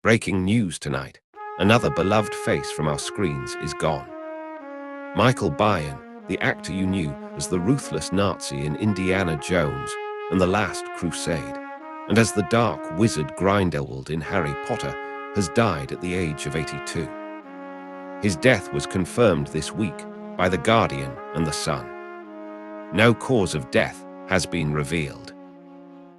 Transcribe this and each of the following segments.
Breaking news tonight. Another beloved face from our screens is gone. Michael Byrne, the actor you knew as the ruthless Nazi in Indiana Jones and the Last Crusade, and as the dark wizard Grindelwald in Harry Potter, has died at the age of 82. His death was confirmed this week by The Guardian and The Sun. No cause of death has been revealed.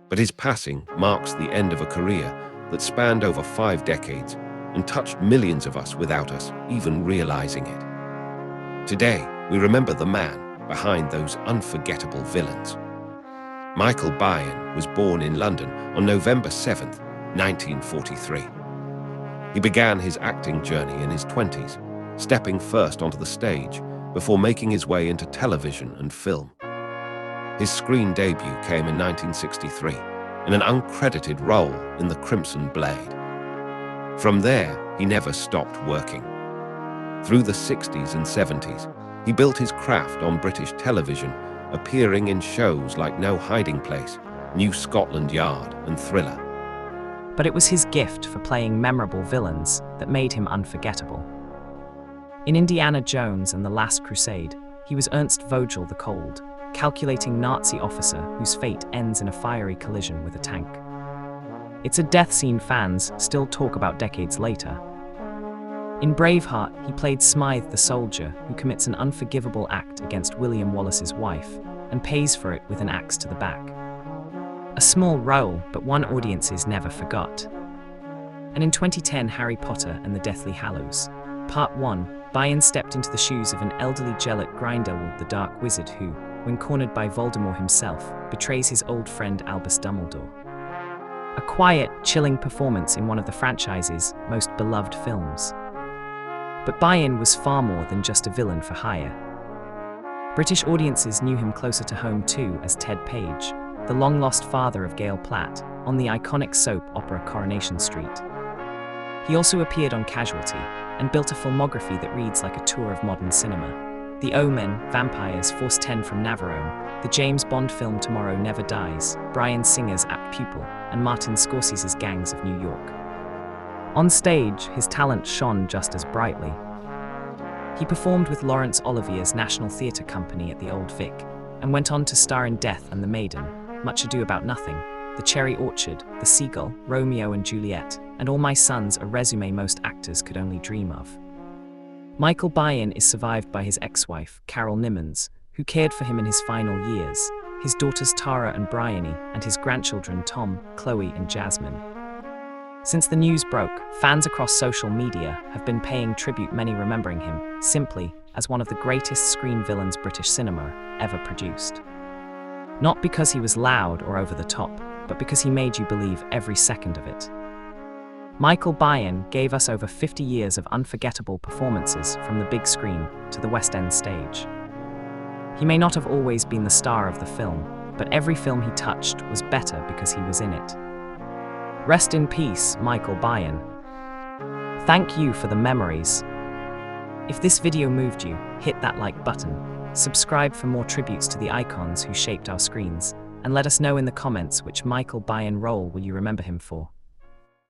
But his passing marks the end of a career that spanned over 5 decades and touched millions of us without us even realizing it. Today, we remember the man behind those unforgettable villains. Michael Byrne was born in London on November 7, 1943. He began his acting journey in his 20s, stepping first onto the stage before making his way into television and film. His screen debut came in 1963 in an uncredited role in The Crimson Blade. From there, he never stopped working. Through the 60s and 70s, he built his craft on British television, appearing in shows like No Hiding Place, New Scotland Yard, and Thriller. But it was his gift for playing memorable villains that made him unforgettable. In Indiana Jones and the Last Crusade, he was Ernst Vogel the Cold, calculating Nazi officer whose fate ends in a fiery collision with a tank. It's a death scene fans still talk about decades later. In Braveheart, he played Smythe the soldier who commits an unforgivable act against William Wallace's wife and pays for it with an axe to the back. A small role, but one audiences never forgot. And in 2010, Harry Potter and the Deathly Hallows, Part 1, Byrne stepped into the shoes of an elderly Gellert Grindelwald the Dark Wizard who, when cornered by Voldemort himself, betrays his old friend Albus Dumbledore. A quiet, chilling performance in one of the franchise's most beloved films. But Byrne was far more than just a villain for hire. British audiences knew him closer to home too as Ted Page, the long-lost father of Gail Platt, on the iconic soap opera Coronation Street. He also appeared on Casualty and built a filmography that reads like a tour of modern cinema. The Omen, Vampires, Force 10 from Navarone, the James Bond film Tomorrow Never Dies, Bryan Singer's Apt Pupil, and Martin Scorsese's Gangs of New York. On stage, his talent shone just as brightly. He performed with Laurence Olivier's National Theatre Company at the Old Vic, and went on to star in Death and the Maiden, Much Ado About Nothing, The Cherry Orchard, The Seagull, Romeo and Juliet, and All My Sons, a resume most actors could only dream of. Michael Byrne is survived by his ex-wife, Carol Nimmons, who cared for him in his final years, his daughters Tara and Bryony, and his grandchildren Tom, Chloe, and Jasmine. Since the news broke, fans across social media have been paying tribute, many remembering him simply as one of the greatest screen villains British cinema ever produced. Not because he was loud or over the top, but because he made you believe every second of it. Michael Byrne gave us over 50 years of unforgettable performances from the big screen to the West End stage. He may not have always been the star of the film, but every film he touched was better because he was in it. Rest in peace, Michael Byrne. Thank you for the memories. If this video moved you, hit that like button, subscribe for more tributes to the icons who shaped our screens, and let us know in the comments which Michael Byrne role will you remember him for.